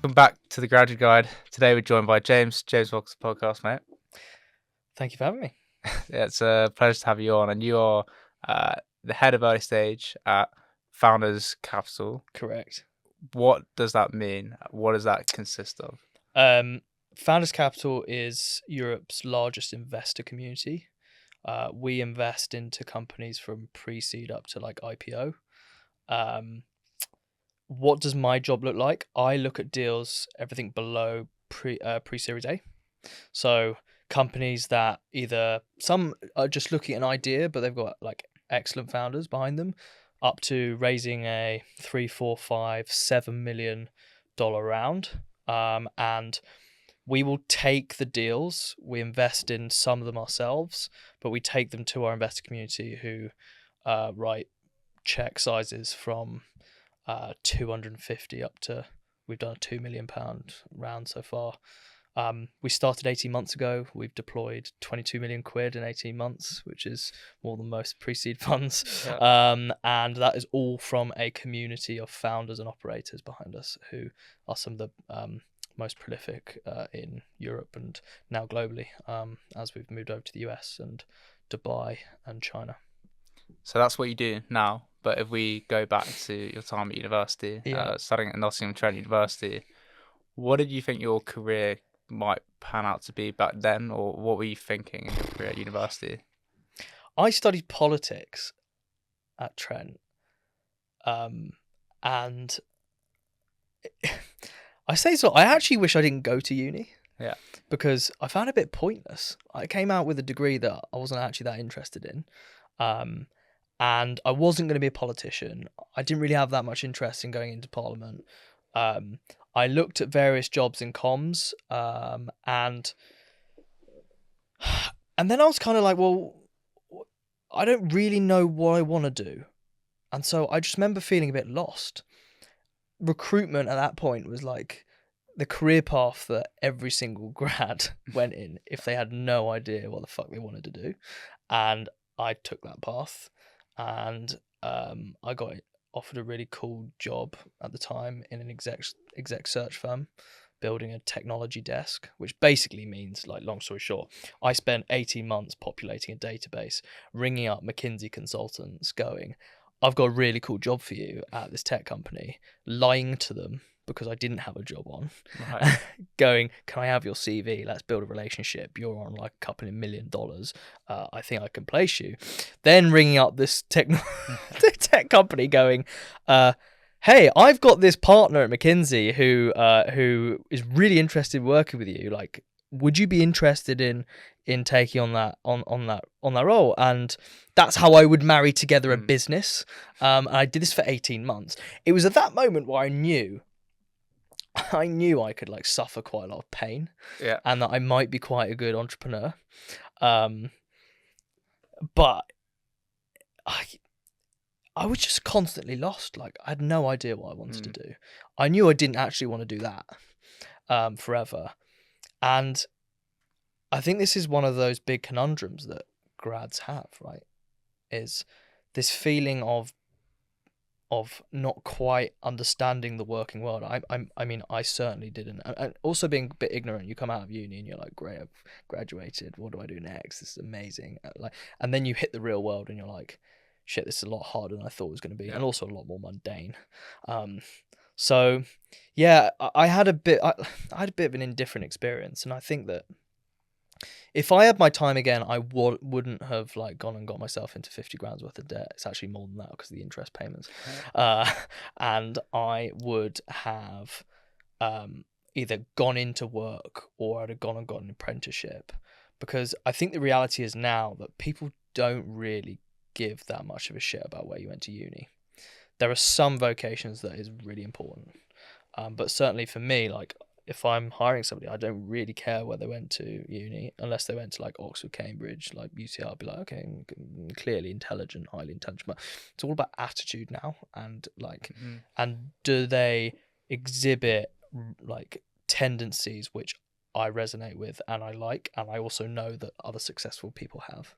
Welcome back to the Graduate Guide. Today we're joined by James. James, welcome to the podcast, mate. Thank you for having me. Yeah, it's a pleasure to have you on. And you are the head of early stage at Founders Capital. Correct. What does that mean? What does that consist of? Founders Capital is Europe's largest investor community. We invest into companies from pre-seed up to like IPO. What does my job look like? I look at deals, everything below pre-series A. So companies that either some are just looking at an idea, but they've got like excellent founders behind them, up to raising a $3, $4, $5, $7 million round. And we will take the deals. We invest in some of them ourselves, but we take them to our investor community who write check sizes from 250 up to, we've done a £2 million round so far. We started 18 months ago. We've deployed 22 million quid in 18 months, which is more than most pre-seed funds. Yeah. And that is all from a community of founders and operators behind us who are some of the most prolific in Europe and now globally, as we've moved over to the US and Dubai and China. So that's what you do now. But if we go back to your time at university, studying at Nottingham Trent University, what did you think your career might pan out to be back then, or what were you thinking in your career at university? I studied politics at Trent, and I say so. I actually wish I didn't go to uni. Yeah. Because I found it a bit pointless. I came out with a degree that I wasn't actually that interested in, and I wasn't going to be a politician. I didn't really have that much interest in going into Parliament. I looked at various jobs in comms, and then I was kind of like, well, I don't really know what I want to do. And so I just remember feeling a bit lost. Recruitment at that point was like the career path that every single grad went in if they had no idea what the fuck they wanted to do. And I took that path, and I got offered a really cool job at the time in an exec search firm, building a technology desk, which basically means, like, long story short, I spent 18 months populating a database, ringing up McKinsey consultants going, I've got a really cool job for you at this tech company, lying to them because I didn't have a job on, Right. going, can I have your CV? Let's build a relationship. You're on like a couple of $1 million. I think I can place you. Then ringing up this tech company going, hey, I've got this partner at McKinsey who is really interested in working with you. Like, would you be interested in taking on that role? And that's how I would marry together a business. And I did this for 18 months. It was at that moment where I knew I could like suffer quite a lot of pain, and that I might be quite a good entrepreneur. But I was just constantly lost. Like, I had no idea what I wanted to do. I knew I didn't actually want to do that forever. And I think this is one of those big conundrums that grads have, right? Is this feeling of not quite understanding the working world. I mean, I certainly didn't. And also being a bit ignorant, you come out of uni and you're like, great, I've graduated. What do I do next? This is amazing. And then you hit the real world and you're like, shit, this is a lot harder than I thought it was going to be, and also a lot more mundane. So yeah, I had a bit of an indifferent experience, and I think that if I had my time again, I wouldn't have like gone and got myself into 50 grand's worth of debt. It's actually more than that because of the interest payments. And I would have either gone into work or I'd have gone and got an apprenticeship, because I think the reality is now that people don't really give that much of a shit about where you went to uni. There are some vocations that is really important, but certainly for me, like, if I'm hiring somebody, I don't really care where they went to uni, unless they went to like Oxford, Cambridge, like UCL. I'll be like, okay, clearly intelligent, highly intelligent. But it's all about attitude now, and like, and do they exhibit like tendencies which I resonate with and I like, and I also know that other successful people have.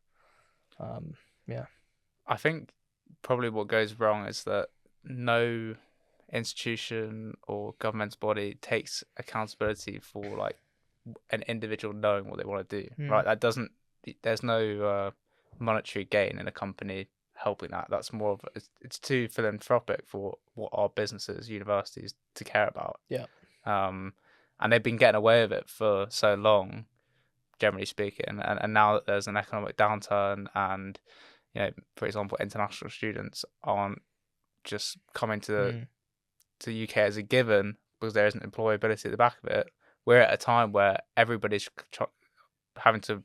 I think probably what goes wrong is that institution or governmental body takes accountability for like an individual knowing what they want to do, right? That doesn't. There's no monetary gain in a company helping that. That's more of it's too philanthropic for what our businesses, universities, to care about. Yeah. And they've been getting away with it for so long, generally speaking, and now that there's an economic downturn, and for example, international students aren't just coming to the UK as a given because there isn't employability at the back of it. We're at a time where everybody's having to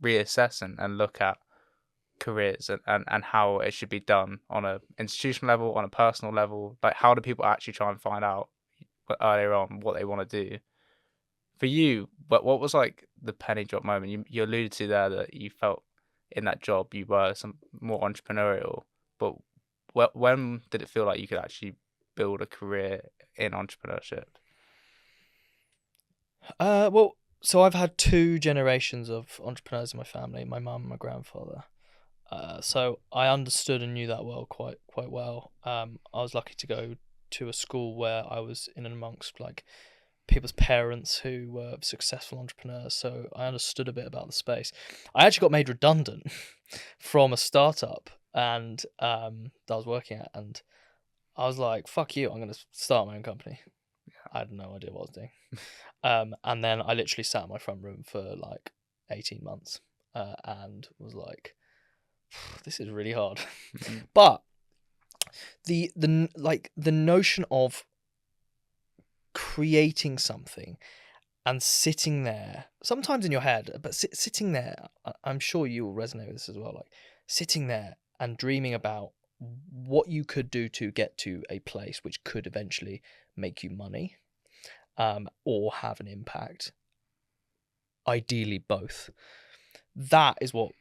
reassess and look at careers and how it should be done on a institutional level, on a personal level. Like, how do people actually try and find out earlier on what they want to do? For you, what was like the penny drop moment? You alluded to there that you felt in that job you were some more entrepreneurial, but when did it feel like you could actually build a career in entrepreneurship? Well, so I've had 2 generations of entrepreneurs in my family, my mum and my grandfather. So I understood and knew that world quite well. I was lucky to go to a school where I was in and amongst like people's parents who were successful entrepreneurs, so I understood a bit about the space. I actually got made redundant from a startup and that I was working at, and I was like, "Fuck you! I'm going to start my own company." I had no idea what I was doing, and then I literally sat in my front room for like 18 months, and was like, "This is really hard." But the notion of creating something and sitting there, sometimes in your head, but sitting there, I'm sure you will resonate with this as well, like sitting there and dreaming about what you could do to get to a place which could eventually make you money, or have an impact, ideally both. That is what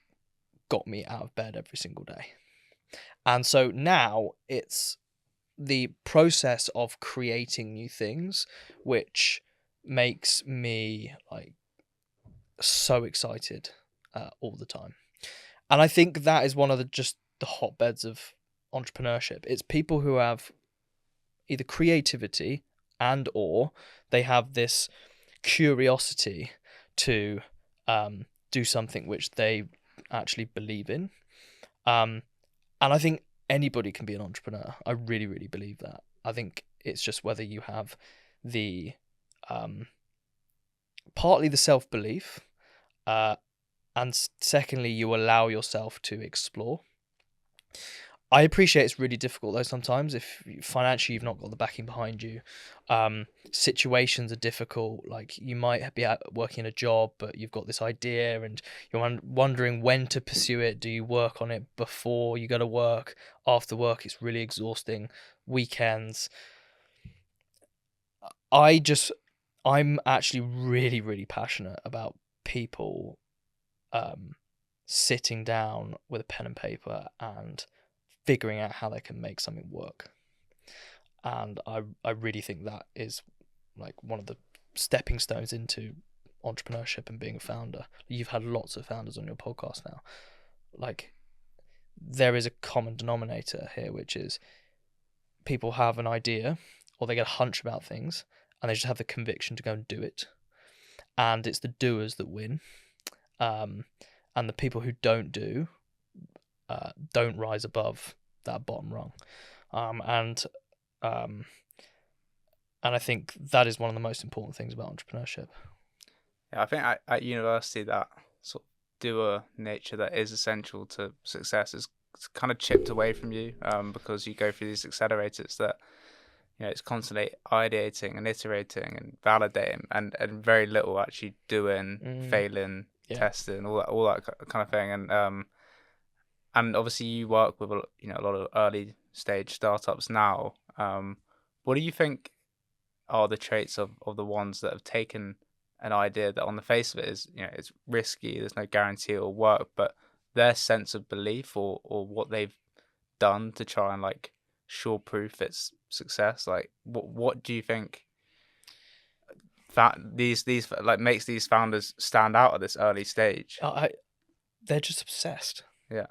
got me out of bed every single day. And so now it's the process of creating new things which makes me like so excited all the time. And I think that is one of the hotbeds of entrepreneurship. It's people who have either creativity and or they have this curiosity to do something which they actually believe in. And I think anybody can be an entrepreneur. I really, really believe that. I think it's just whether you have the partly the self-belief, and secondly, you allow yourself to explore. I appreciate it's really difficult though sometimes if financially you've not got the backing behind you. Situations are difficult. Like you might be working a job, but you've got this idea and you're wondering when to pursue it. Do you work on it before you go to work? After work, it's really exhausting. Weekends. I'm actually really, really passionate about people sitting down with a pen and paper and figuring out how they can make something work. And I really think that is like one of the stepping stones into entrepreneurship and being a founder. You've had lots of founders on your podcast now. Like there is a common denominator here, which is people have an idea or they get a hunch about things and they just have the conviction to go and do it. And it's the doers that win. And the people who don't don't rise above that bottom rung. And I think that is one of the most important things about entrepreneurship. Yeah, I think at university that sort of doer nature that is essential to success is kind of chipped away from you, because you go through these accelerators that it's constantly ideating and iterating and validating and very little actually doing, failing, testing, all that kind of thing. And obviously you work with a lot of early stage startups now. What do you think are the traits of the ones that have taken an idea that on the face of it is it's risky, there's no guarantee it'll work, but their sense of belief or what they've done to try and like sure proof its success? Like what do you think that these like makes these founders stand out at this early stage? They're just obsessed. Yeah.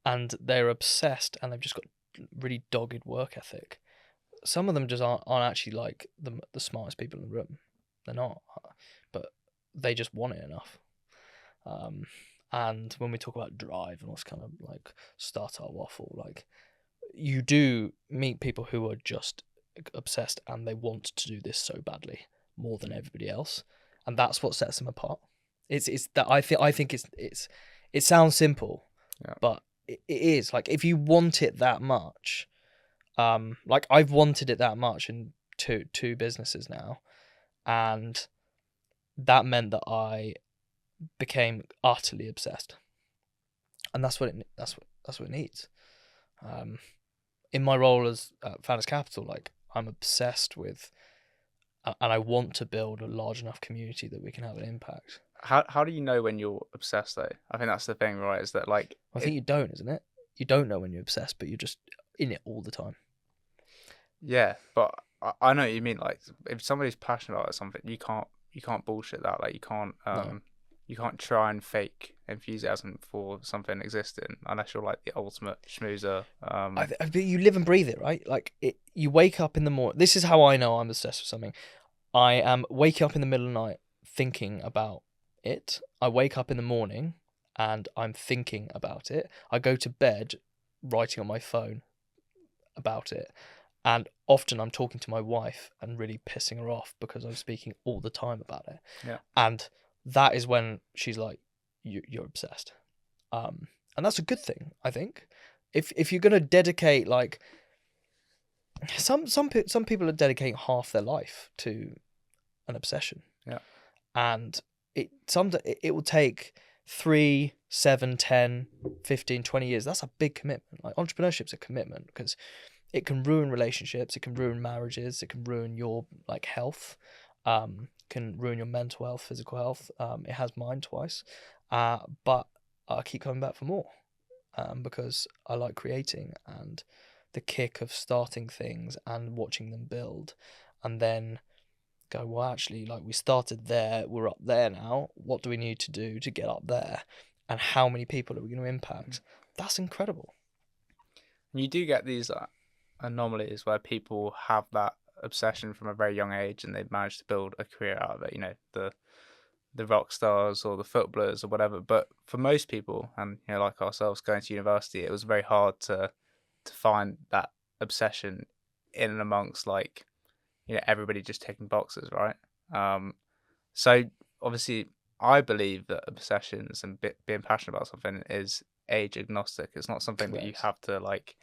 And they're obsessed and they've just got really dogged work ethic. Some of them just aren't actually like the smartest people in the room. They're not, but they just want it enough. And when we talk about drive and what's kind of like startup waffle, like you do meet people who are just obsessed and they want to do this so badly more than everybody else, and that's what sets them apart. It's that I think it sounds simple, Yeah. but it is like if you want it that much, like I've wanted it that much in two businesses now, and that meant that I became utterly obsessed, and that's what it needs. In my role as Founders Capital, like I'm obsessed with, and I want to build a large enough community that we can have an impact. How do you know when you're obsessed though? I think that's the thing, right? Is that like I think you don't, isn't it? You don't know when you're obsessed, but you're just in it all the time. Yeah, but I know what you mean. Like if somebody's passionate about something, you can't bullshit that. Like No. you can't try and fake enthusiasm for something existing unless you're like the ultimate schmoozer. But you live and breathe it, right? Like you wake up in the morning. This is how I know I'm obsessed with something. I am waking up in the middle of the night thinking about it. I wake up in the morning and I'm thinking about it. I go to bed writing on my phone about it. And often I'm talking to my wife and really pissing her off because I'm speaking all the time about it. Yeah. And that is when she's like, you're obsessed. And that's a good thing, I think. If you're gonna dedicate like some people are dedicating half their life to an obsession. Yeah. And it will take 3, 7, 10, 15, 20 years. That's a big commitment. Like entrepreneurship's a commitment because it can ruin relationships, it can ruin marriages, it can ruin your like health, can ruin your mental health, physical health. It has mine twice. But I keep coming back for more. Because I like creating and the kick of starting things and watching them build, and then go, well, actually, like we started there, we're up there now. What do we need to do to get up there? And how many people are we going to impact? That's incredible. You do get these anomalies where people have that obsession from a very young age and they've managed to build a career out of it. You know, the rock stars or the footballers or whatever. But for most people, and you know, like ourselves going to university, it was very hard to find that obsession in and amongst like, you know, everybody just ticking boxes, right? So obviously, I believe that obsessions and being passionate about something is age agnostic. It's not something that you Correct. have to like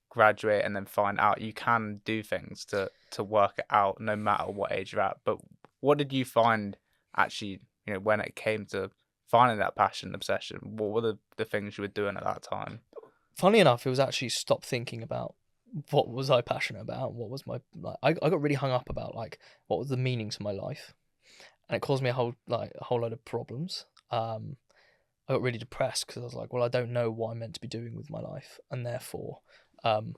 graduate and then find out. You can do things to work it out no matter what age you're at. But what did you find actually, you know, when it came to finding that passion, obsession? What were the things you were doing at that time? Funny enough, it was actually stop thinking about what was I passionate about. What was my like? I got really hung up about like what was the meaning to my life, and it caused me a whole load of problems. I got really depressed because I was like, well, I don't know what I'm meant to be doing with my life, and therefore, I'm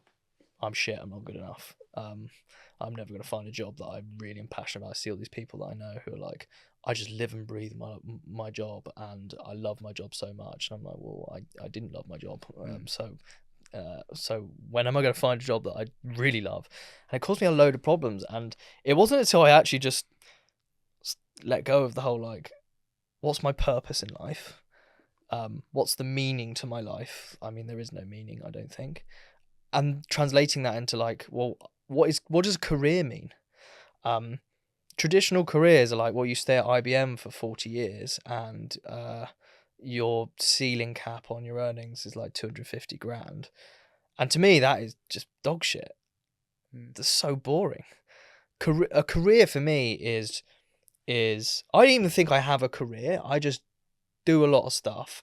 shit. I'm not good enough. I'm never going to find a job that I'm really passionate about. I see all these people that I know who are like, I just live and breathe my job, and I love my job so much. And I'm like, well, I didn't love my job, so when am I going to find a job that I really love? And it caused me a load of problems. And it wasn't until I actually just let go of the whole like, what's my purpose in life? What's the meaning to my life? I mean, there is no meaning, I don't think. And translating that into like, well, what does career mean? Traditional careers are like, well, you stay at IBM for 40 years and your ceiling cap on your earnings is like 250 grand. And to me, that is just dog shit. That's so boring. A career for me is I don't even think I have a career. I just do a lot of stuff.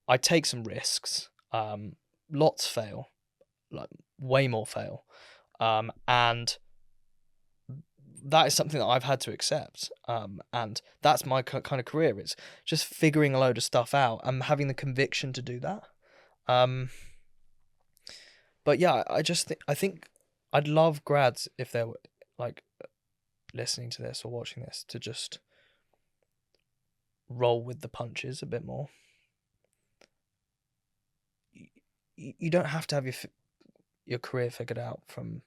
I take some risks. Lots fail, like way more fail, and that is something that I've had to accept. And that's my kind of career. It's just figuring a load of stuff out and having the conviction to do that. But yeah, I think I'd love grads if they were like listening to this or watching this to just roll with the punches a bit more. You don't have to have your career figured out from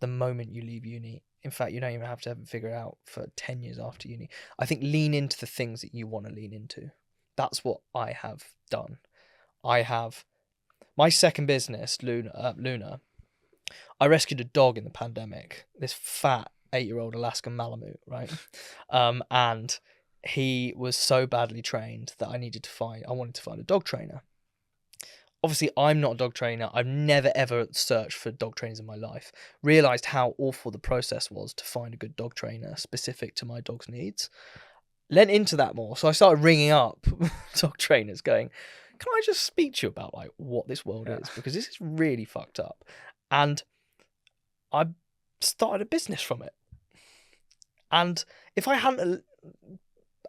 the moment you leave uni. In fact, you don't even have to figure it out for 10 years after uni. I think lean into the things that you want to lean into. That's what I have done. I have my second business, Luna. I rescued a dog in the pandemic. This fat 8-year-old Alaskan Malamute, right? And he was so badly trained that I wanted to find a dog trainer. Obviously, I'm not a dog trainer. I've never ever searched for dog trainers in my life. Realised how awful the process was to find a good dog trainer specific to my dog's needs. Lent into that more. So I started ringing up dog trainers going, can I just speak to you about like what this world is? Because this is really fucked up. And I started a business from it. And if I hadn't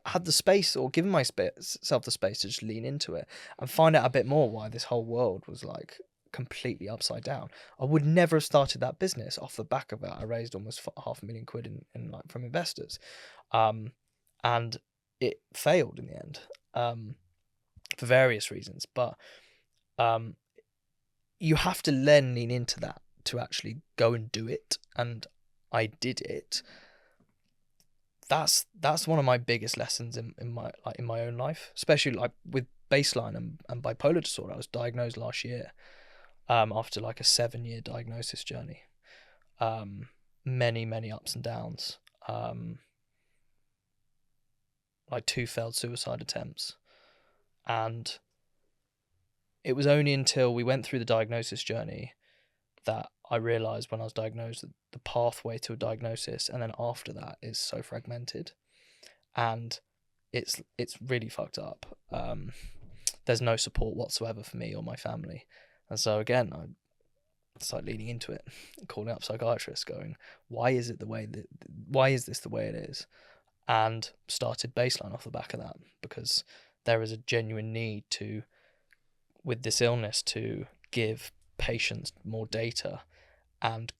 had the space or given myself the space to just lean into it and find out a bit more why this whole world was like completely upside down, I would never have started that business. Off the back of it, I raised almost £500,000 in like from investors, and it failed in the end, for various reasons. But you have to then lean into that to actually go and do it, and I did it. That's one of my biggest lessons in my own life, especially like with baseline and bipolar disorder. I was diagnosed last year, after like a 7-year diagnosis journey, many ups and downs, like 2 failed suicide attempts, and it was only until we went through the diagnosis journey that I realised when I was diagnosed that the pathway to a diagnosis and then after that is so fragmented, and it's really fucked up. There's no support whatsoever for me or my family, and so again I started leaning into it, calling up psychiatrists, going, why is this the way it is? And started Baseline off the back of that, because there is a genuine need to, with this illness, to give patients more data and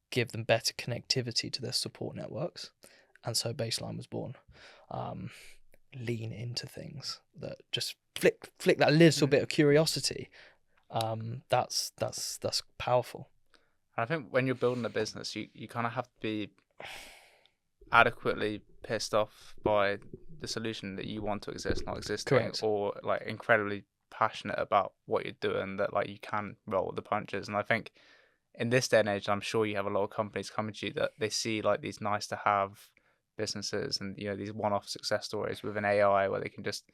give them better connectivity to their support networks. And so Baseline was born. Lean into things that just flick that little bit of curiosity. That's powerful. I think when you're building a business, you kind of have to be adequately pissed off by the solution that you want to exist not existing. Correct. Or like incredibly passionate about what you're doing, that like you can roll the punches. And I think in this day and age, I'm sure you have a lot of companies coming to you that they see like these nice to have businesses and these one-off success stories with an AI where they can just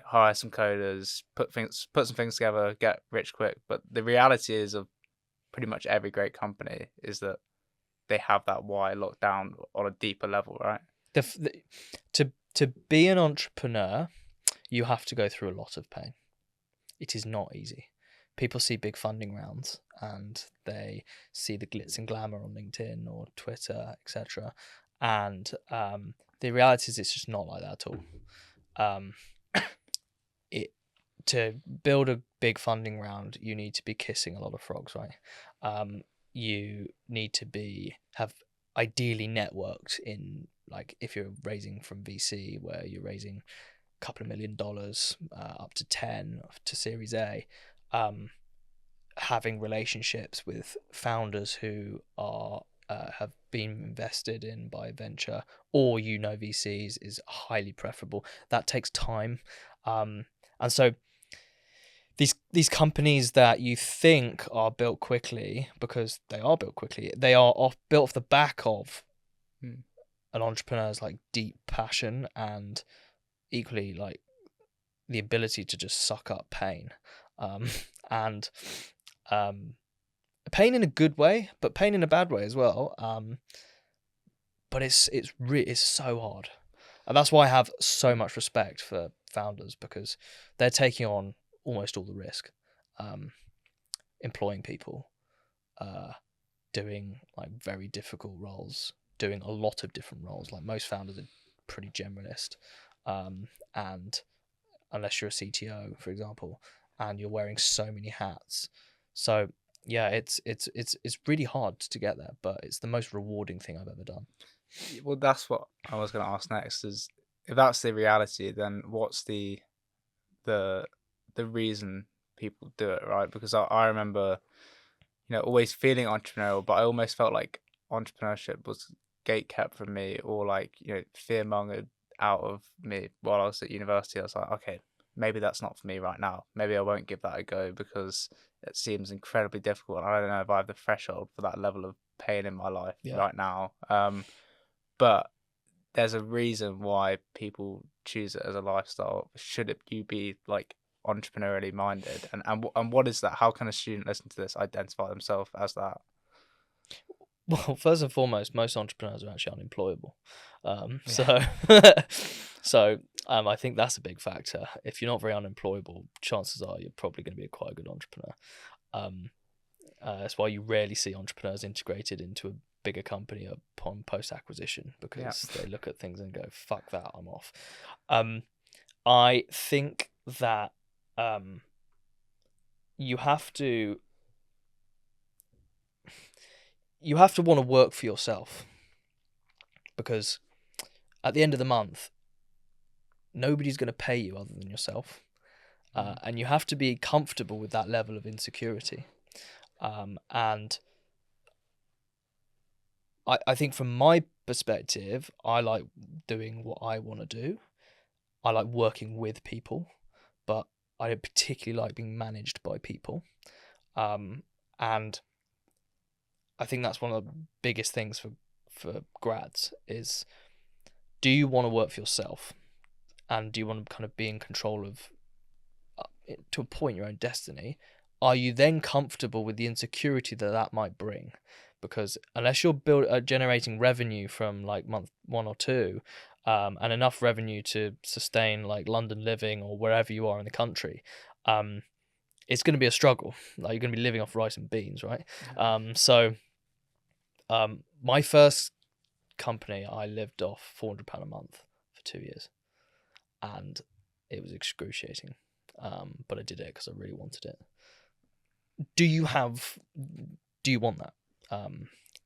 hire some coders, put some things together, get rich quick. But the reality is of pretty much every great company is that they have that why locked down on a deeper level, right? To be an entrepreneur, you have to go through a lot of pain. It is not easy. People see big funding rounds and they see the glitz and glamour on LinkedIn or Twitter, etc. And the reality is it's just not like that at all. To build a big funding round, you need to be kissing a lot of frogs, right? You need to have ideally networked in, like if you're raising from VC, where you're raising a couple of $1 million, up to 10 to Series A, having relationships with founders who are have been invested in by venture or VCs is highly preferable. That takes time, and so these companies that you think are built quickly, because they are built quickly, they are built off the back of an entrepreneur's like deep passion and equally like the ability to just suck up pain, and pain in a good way, but pain in a bad way as well. But it's so hard, and that's why I have so much respect for founders, because they're taking on almost all the risk, employing people, doing like very difficult roles, doing a lot of different roles. Like most founders are pretty generalist, and unless you're a CTO, for example, and you're wearing so many hats. So yeah, it's really hard to get there, but it's the most rewarding thing I've ever done. Well, that's what I was going to ask next. Is if that's the reality, then what's the reason people do it, right? Because I remember, always feeling entrepreneurial, but I almost felt like entrepreneurship was gate kept from me, or like, fear mongered out of me while I was at university. I was like, okay, maybe that's not for me right now. Maybe I won't give that a go because it seems incredibly difficult. And I don't know if I have the threshold for that level of pain in my life right now. But there's a reason why people choose it as a lifestyle. You be like entrepreneurially minded, and what is that? How can a student listen to this identify themselves as that? Well, first and foremost, most entrepreneurs are actually unemployable. So I think that's a big factor. If you're not very unemployable, chances are you're probably going to be quite a good entrepreneur. That's why you rarely see entrepreneurs integrated into a bigger company upon post-acquisition, because they look at things and go, fuck that, I'm off. I think that you have to want to work for yourself, because at the end of the month, nobody's going to pay you other than yourself. And you have to be comfortable with that level of insecurity. And I think from my perspective, I like doing what I want to do. I like working with people, but I don't particularly like being managed by people. And I think that's one of the biggest things for grads is, do you want to work for yourself? And do you want to kind of be in control of, to a point, your own destiny? Are you then comfortable with the insecurity that might bring? Because unless you're generating revenue from like month 1 or 2, and enough revenue to sustain like London living or wherever you are in the country, it's going to be a struggle. Like, you're going to be living off rice and beans, right? So my first company, I lived off £400 a month for 2 years, and it was excruciating. But I did it because I really wanted it. Do you want that?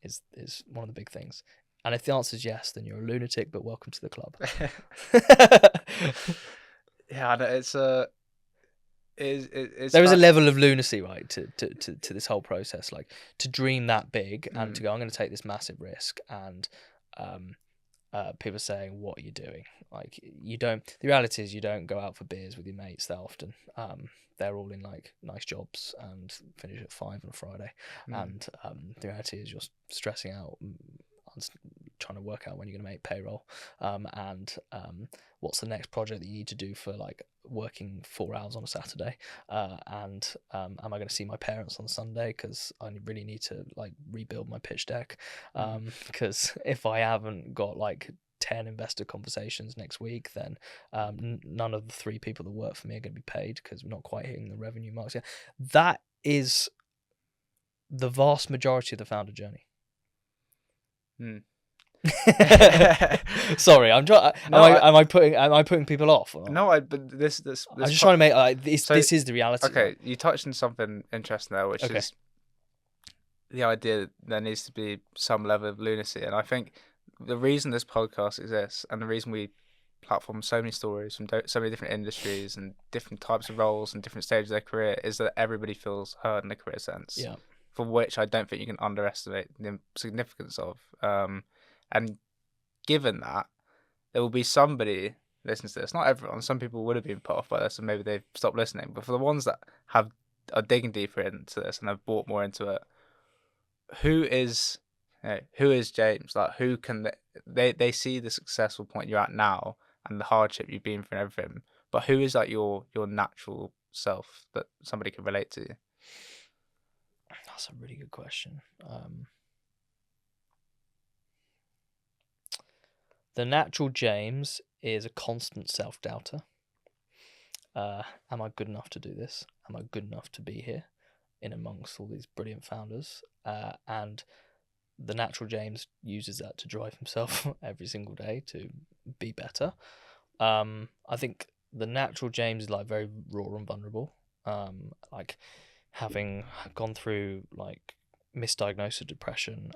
Is one of the big things. And if the answer is yes, then you're a lunatic, but welcome to the club. Yeah, there is a level of lunacy, right, to this whole process. Like, to dream that big and to go, I'm going to take this massive risk, and people are saying, what are you doing? Like, you don't. The reality is, you don't go out for beers with your mates that often. They're all in like nice jobs and finish at 5 on a Friday. And the reality is, you're stressing out, trying to work out when you're going to make payroll, and what's the next project that you need to do for like working 4 hours on a Saturday, and am I going to see my parents on Sunday because I really need to like rebuild my pitch deck, because if I haven't got like 10 investor conversations next week, then none of the 3 people that work for me are going to be paid because we're not quite hitting the revenue marks yet. That is the vast majority of the founder journey. Sorry, I'm trying. Am I putting people off? Or? No, but this I'm just trying to make this is the reality. Okay, right? You touched on something interesting there, which is the idea that there needs to be some level of lunacy, and I think the reason this podcast exists and the reason we platform so many stories from so many different industries and different types of roles and different stages of their career is that everybody feels heard in a career sense. Yeah. For which I don't think you can underestimate the significance of. And given that, there will be somebody listening to this. Not everyone. Some people would have been put off by this and maybe they've stopped listening. But for the ones that are digging deeper into this and have bought more into it, who is James? Like, who can they see the successful point you're at now and the hardship you've been through and everything, but who is like your natural self that somebody can relate to? That's a really good question. The natural James is a constant self-doubter. Am I good enough to do this? Am I good enough to be here in amongst all these brilliant founders? And the natural James uses that to drive himself every single day to be better. I think the natural James is like very raw and vulnerable. Like, having gone through like misdiagnosis of depression,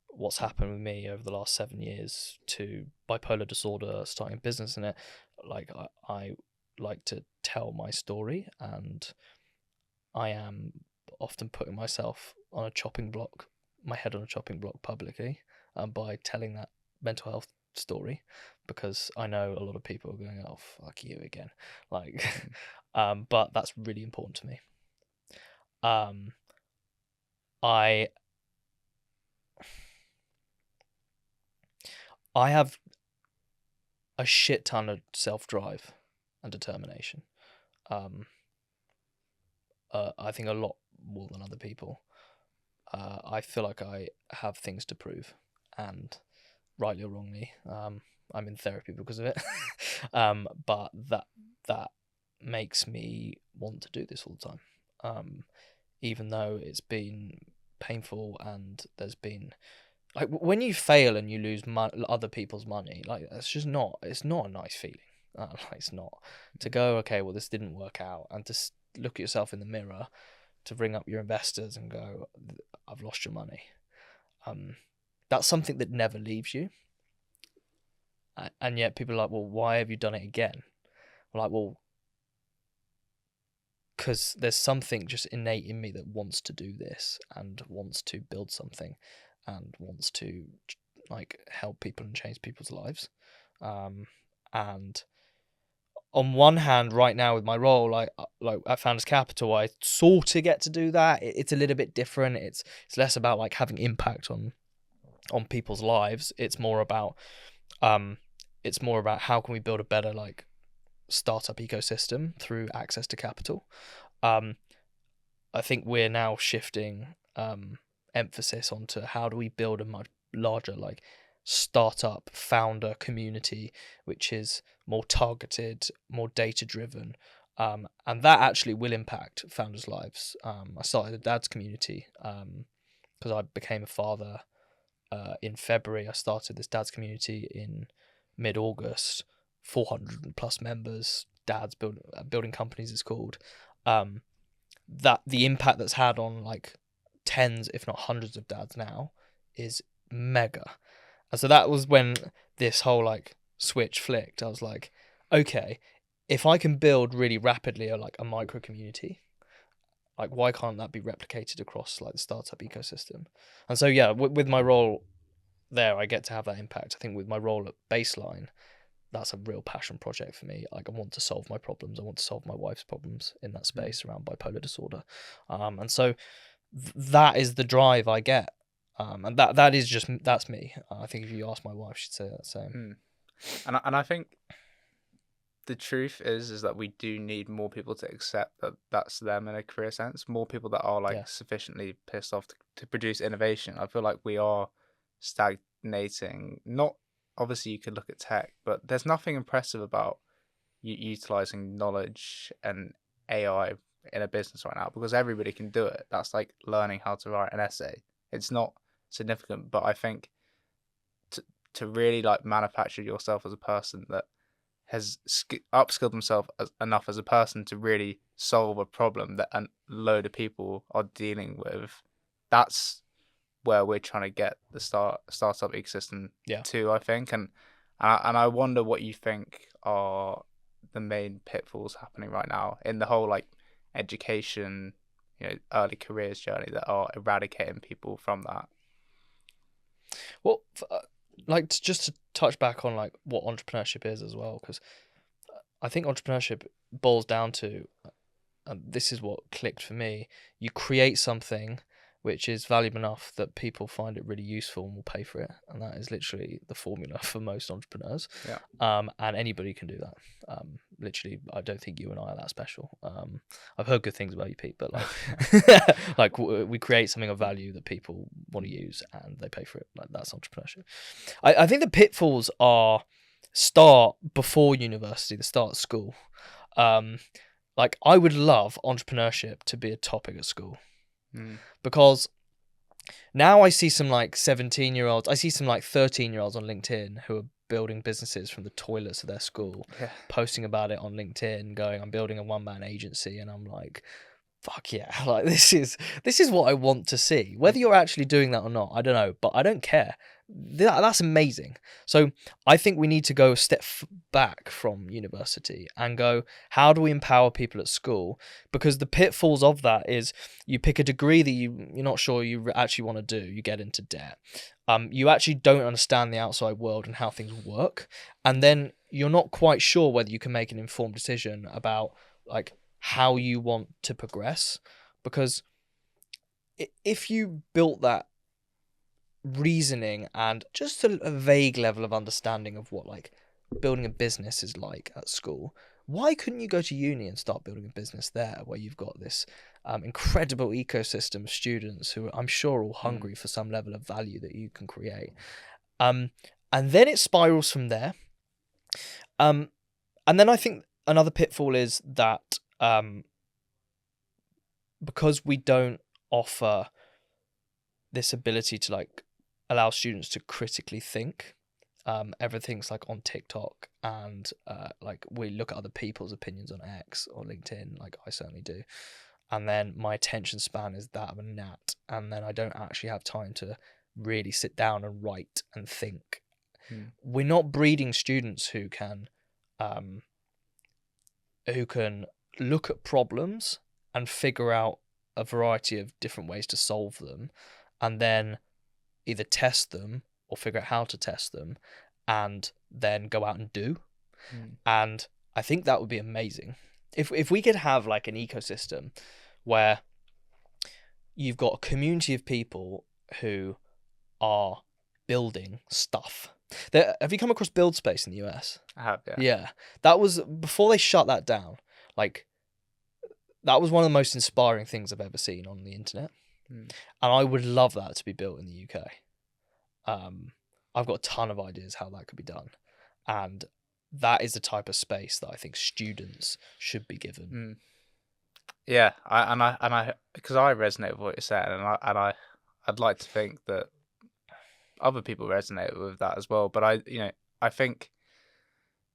what's happened with me over the last 7 years to bipolar disorder, starting a business in it, like I like to tell my story, and I am often putting myself on a chopping block, my head on a chopping block publicly, by telling that mental health story, because I know a lot of people are going, oh, fuck you again. Like, but that's really important to me. I have a shit ton of self-drive and determination. I think a lot more than other people. I feel like I have things to prove, and rightly or wrongly, I'm in therapy because of it. But that makes me want to do this all the time, even though it's been painful, and there's been, like, when you fail and you lose other people's money, like, it's not a nice feeling. It's not to go, okay, well, this didn't work out, and to look at yourself in the mirror, to ring up your investors and go, I've lost your money. That's something that never leaves you. And yet people are like, well, why have you done it again? I'm like, well, because there's something just innate in me that wants to do this, and wants to build something, and wants to, like, help people and change people's lives. And on one hand, right now with my role, like at Founders Capital, I sort of get to do that. It's a little bit different. It's less about, like, having impact on people's lives. It's more about how can we build a better, like, startup ecosystem through access to capital. I think we're now shifting emphasis onto how do we build a much larger, like, startup founder community, which is more targeted, more data driven, and that actually will impact founders' lives. I started a dad's community because I became a father in February. I started this dad's community in mid-August, 400 plus members, dads building companies, it's called. That the impact that's had on, like, tens if not hundreds of dads now is mega. And so that was when this whole, like, switch flicked. I was like, okay, if I can build really rapidly a micro community, like, why can't that be replicated across, like, the startup ecosystem? And so, yeah, with my role there, I get to have that impact. I think with my role at Baseline, that's a real passion project for me. Like, I want to solve my problems. I want to solve my wife's problems in that space around bipolar disorder. And so that is the drive I get. And that's me. I think if you ask my wife, she'd say that same. And I think the truth is that we do need more people to accept that that's them in a career sense. More people that are, like, sufficiently pissed off to produce innovation. I feel like we are stagnating. Not obviously you could look at tech, but there's nothing impressive about utilizing knowledge and AI in a business right now, because everybody can do it. That's like learning how to write an essay. It's not significant, but I think to really, like, manufacture yourself as a person that has upskilled himself enough as a person to really solve a problem that a load of people are dealing with, that's where we're trying to get the startup ecosystem to, I think. And I wonder what you think are the main pitfalls happening right now in the whole, like, education, early careers journey that are eradicating people from that. Well, like, just to touch back on, like, what entrepreneurship is as well, because I think entrepreneurship boils down to, and this is what clicked for me, you create something which is valuable enough that people find it really useful and will pay for it. And that is literally the formula for most entrepreneurs. Yeah. And anybody can do that. Literally, I don't think you and I are that special. I've heard good things about you, Pete, but like, we create something of value that people want to use and they pay for it. Like, that's entrepreneurship. I think the pitfalls are start before university, the start at school. Like, I would love entrepreneurship to be a topic at school. Because now I see some, like, 17-year-olds, I see some, like, 13-year-olds on LinkedIn who are building businesses from the toilets of their school, posting about it on LinkedIn, going, I'm building a one-man agency, and I'm like, fuck yeah, like, this is what I want to see. Whether you're actually doing that or not, I don't know, but I don't care. That's amazing. So I think we need to go a step back from university and go, how do we empower people at school? Because the pitfalls of that is you pick a degree that you're not sure you actually want to do, you get into debt. You actually don't understand the outside world and how things work, and then you're not quite sure whether you can make an informed decision about like how you want to progress. Because if you built that reasoning and just a vague level of understanding of what like building a business is like at school, why couldn't you go to uni and start building a business there, where you've got this incredible ecosystem of students who I'm sure are all hungry for some level of value that you can create, and then it spirals from there. And then I think another pitfall is that because we don't offer this ability to like allow students to critically think, everything's like on TikTok, and like we look at other people's opinions on X or LinkedIn, like I certainly do, and then my attention span is that of a gnat, and then I don't actually have time to really sit down and write and think. We're not breeding students who can look at problems and figure out a variety of different ways to solve them, and then either test them or figure out how to test them, and then go out and do. And I think that would be amazing if we could have like an ecosystem where you've got a community of people who are building stuff. Have you come across Build Space in the US? I have, yeah. Yeah, that was before they shut that down. Like, that was one of the most inspiring things I've ever seen on the internet, and I would love that to be built in the UK. I've got a ton of ideas how that could be done, and that is the type of space that I think students should be given. Yeah, I because I resonate with what you're saying, and I'd like to think that other people resonate with that as well. But I think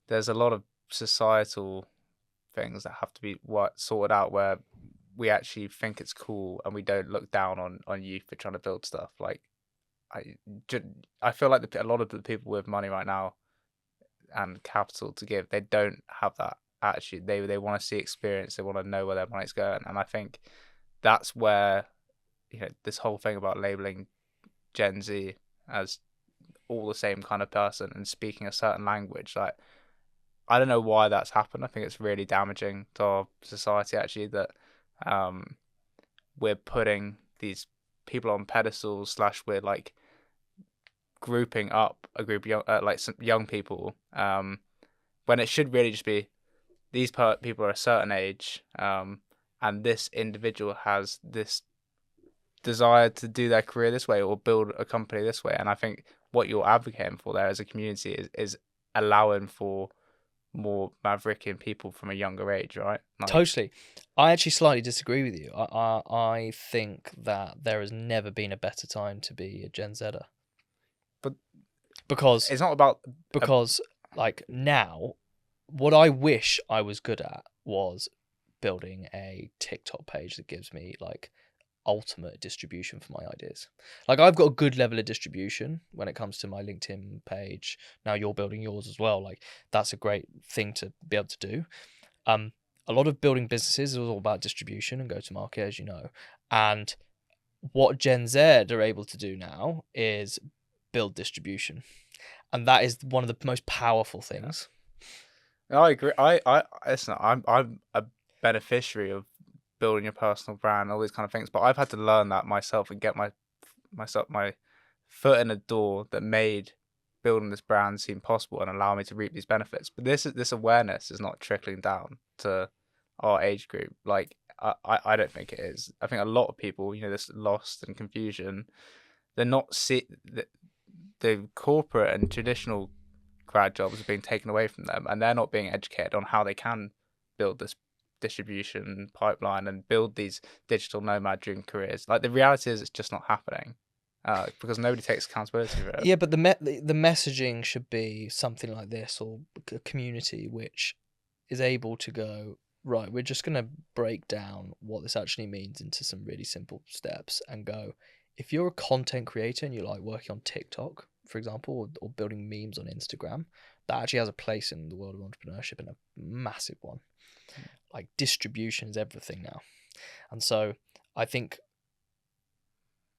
there's a lot of societal things that have to be sorted out, where we actually think it's cool and we don't look down on youth for trying to build stuff. Like, I feel like a lot of the people with money right now and capital to give, they don't have that attitude. They want to see experience. They want to know where their money's going. And I think that's where, this whole thing about labeling Gen Z as all the same kind of person and speaking a certain language, like, I don't know why that's happened. I think it's really damaging to our society, actually, that we're putting these people on pedestals, / we're like grouping up a group of some young people, when it should really just be these people are a certain age, and this individual has this desire to do their career this way or build a company this way. And I think what you're advocating for there as a community is allowing for more mavericking people from a younger age, right? Like, totally. I actually slightly disagree with you. I think that there has never been a better time to be a Gen Zer. But because it's not about like now, what I wish I was good at was building a TikTok page that gives me like ultimate distribution for my ideas. Like, I've got a good level of distribution when it comes to my LinkedIn page. Now you're building yours as well. Like, that's a great thing to be able to do. A lot of building businesses is all about distribution and go to market, as you know. And what Gen Z are able to do now is build distribution, and that is one of the most powerful things. I agree. I listen. I'm a beneficiary of building your personal brand, all these kind of things. But I've had to learn that myself and get my foot in a door that made building this brand seem possible and allow me to reap these benefits. But this awareness is not trickling down to our age group. Like, I don't think it is. I think a lot of people, this lost and confusion, they're not the corporate and traditional grad jobs are being taken away from them, and they're not being educated on how they can build this distribution pipeline and build these digital nomad dream careers. Like, the reality is it's just not happening, because nobody takes accountability for it. Yeah, but the messaging should be something like this, or a community which is able to go, right, we're just going to break down what this actually means into some really simple steps and go, if you're a content creator and you like working on TikTok, for example, or building memes on Instagram, that actually has a place in the world of entrepreneurship, and a massive one. Like, distribution is everything now. And so I think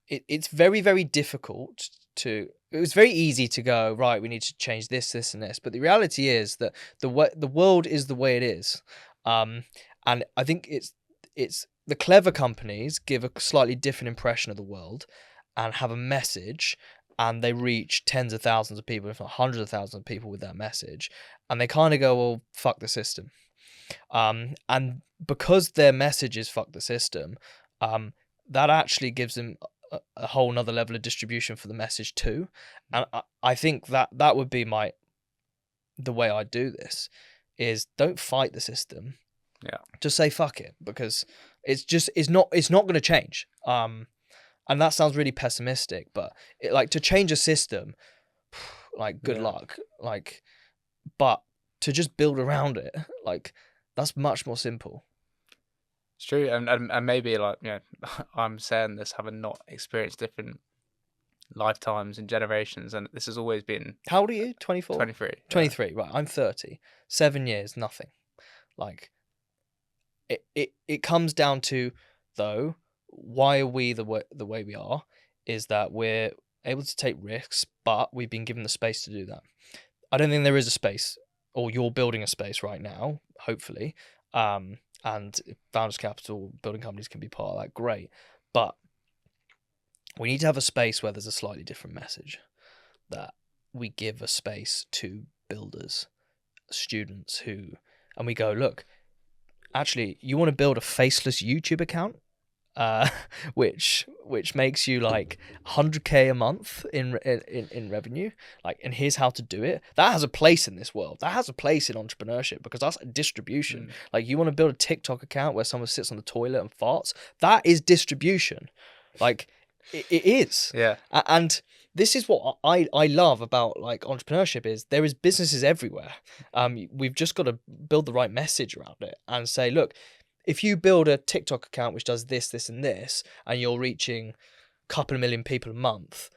it's very, very difficult to. It was very easy to go, right, we need to change this, this, and this. But the reality is that the world is the way it is. And I think it's the clever companies give a slightly different impression of the world and have a message, and they reach tens of thousands of people, if not hundreds of thousands of people with that message. And they kind of go, well, fuck the system. And because their message is fuck the system, that actually gives them a whole nother level of distribution for the message too. And I think that would be the way I do this is don't fight the system. Yeah. Just say fuck it, because it's not going to change. And that sounds really pessimistic, but like, to change a system, like, good luck. Like, but to just build around it, like, that's much more simple. It's true, and maybe, like, I'm saying this having not experienced different lifetimes and generations, and this has always been. How old are you? 24? 23. 23, right. I'm 30. 7 years, nothing. Like, it comes down to, though, why are we the way we are, is that we're able to take risks, but we've been given the space to do that. I don't think there is a space, or you're building a space right now, hopefully, and Founders Capital, building companies can be part of that, great. But we need to have a space where there's a slightly different message, that we give a space to builders, students and we go, look, actually, you want to build a faceless YouTube account, which makes you like 100K a month in revenue, like, and here's how to do it. That has a place in this world. That has a place in entrepreneurship, because that's a distribution. Like, you want to build a TikTok account where someone sits on the toilet and farts. That is distribution. Like, it is. Yeah. And this is what I love about, like, entrepreneurship, is there is businesses everywhere. We've just got to build the right message around it and say, look, if you build a TikTok account which does this, this, and this, and you're reaching a couple of million people a month,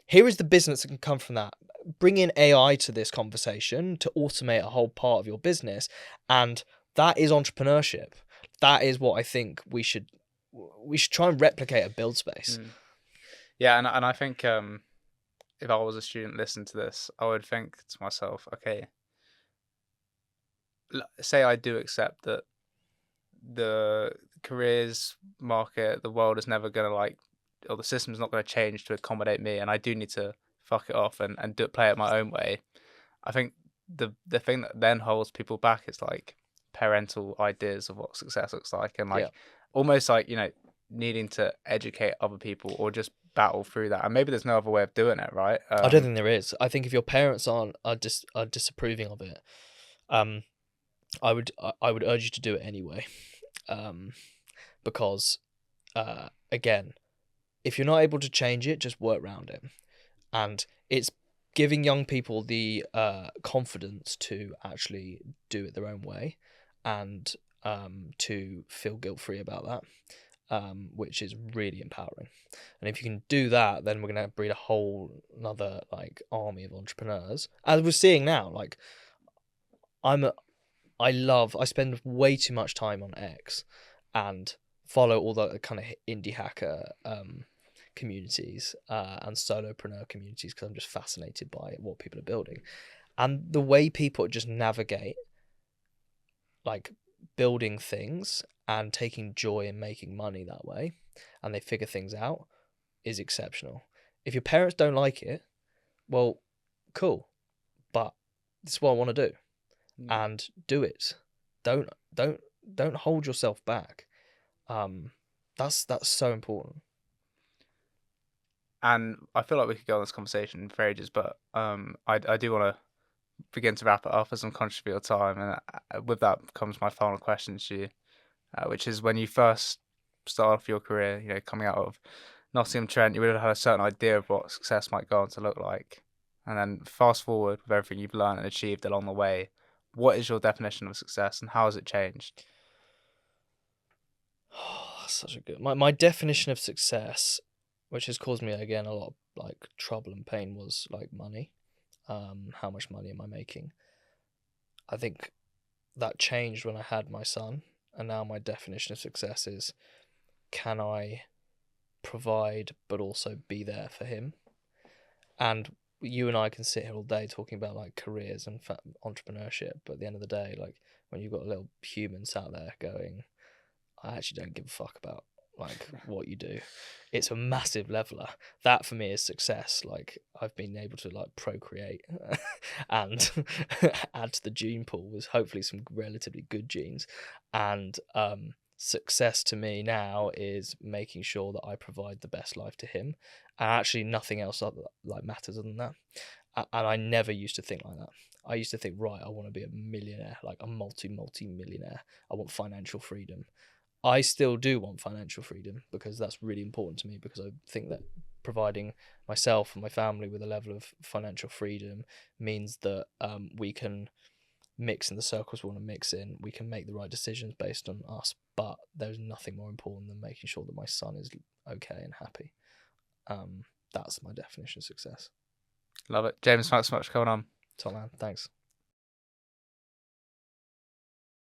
here is the business that can come from that. Bring in AI to this conversation to automate a whole part of your business, and that is entrepreneurship. That is what I think we should try and replicate at Build Space. Yeah, and I think if I was a student listening to this, I would think to myself, okay, say I do accept that the careers market, the world is never going to, or the system's not going to change to accommodate me, and I do need to fuck it off and play it my own way. I think the thing that then holds people back is like parental ideas of what success looks like, and almost like, needing to educate other people or just battle through that. And maybe there's no other way of doing it, right? I don't think there is. I think if your parents are disapproving of it, I would urge you to do it anyway. Because again, if you're not able to change it, just work around it. And it's giving young people the confidence to actually do it their own way, and to feel guilt-free about that, which is really empowering. And if you can do that, then we're going to breed a whole another army of entrepreneurs, as we're seeing now. Like, I spend way too much time on X and follow all the kind of indie hacker communities and solopreneur communities, because I'm just fascinated by what people are building, and the way people just navigate building things and taking joy in making money that way, and they figure things out, is exceptional. If your parents don't like it, well, cool, but this is what I want to do. And do it. Don't hold yourself back. That's so important. And I feel like we could go on this conversation for ages, but I do want to begin to wrap it up, as I'm conscious of your time, and with that comes my final question to you, which is, when you first started off your career, coming out of Nottingham Trent, you would have had a certain idea of what success might go on to look like, and then fast forward with everything you've learned and achieved along the way. What is your definition of success, and how has it changed? Oh, that's such a good... My definition of success, which has caused me, again, a lot of like trouble and pain was like money. How much money am I making? I think that changed when I had my son, and now my definition of success is, can I provide but also be there for him? And you and I can sit here all day talking about like careers and entrepreneurship, but at the end of the day, like when you've got a little human sat there going, I actually don't give a fuck about like what you do, it's a massive leveler. That for me is success. Like I've been able to like procreate and add to the gene pool with hopefully some relatively good genes, and success to me now is making sure that I provide the best life to him, and actually nothing else like matters other than that. And I never used to think like that. I used to think, right, I want to be a millionaire, like a multi-millionaire. I want financial freedom. I still do want financial freedom because that's really important to me, because I think that providing myself and my family with a level of financial freedom means that we can mix in the circles we want to mix in. We can make the right decisions based on us, but there's nothing more important than making sure that my son is okay and happy. That's my definition of success. Love it. James, thanks so much for coming on. Top man, thanks.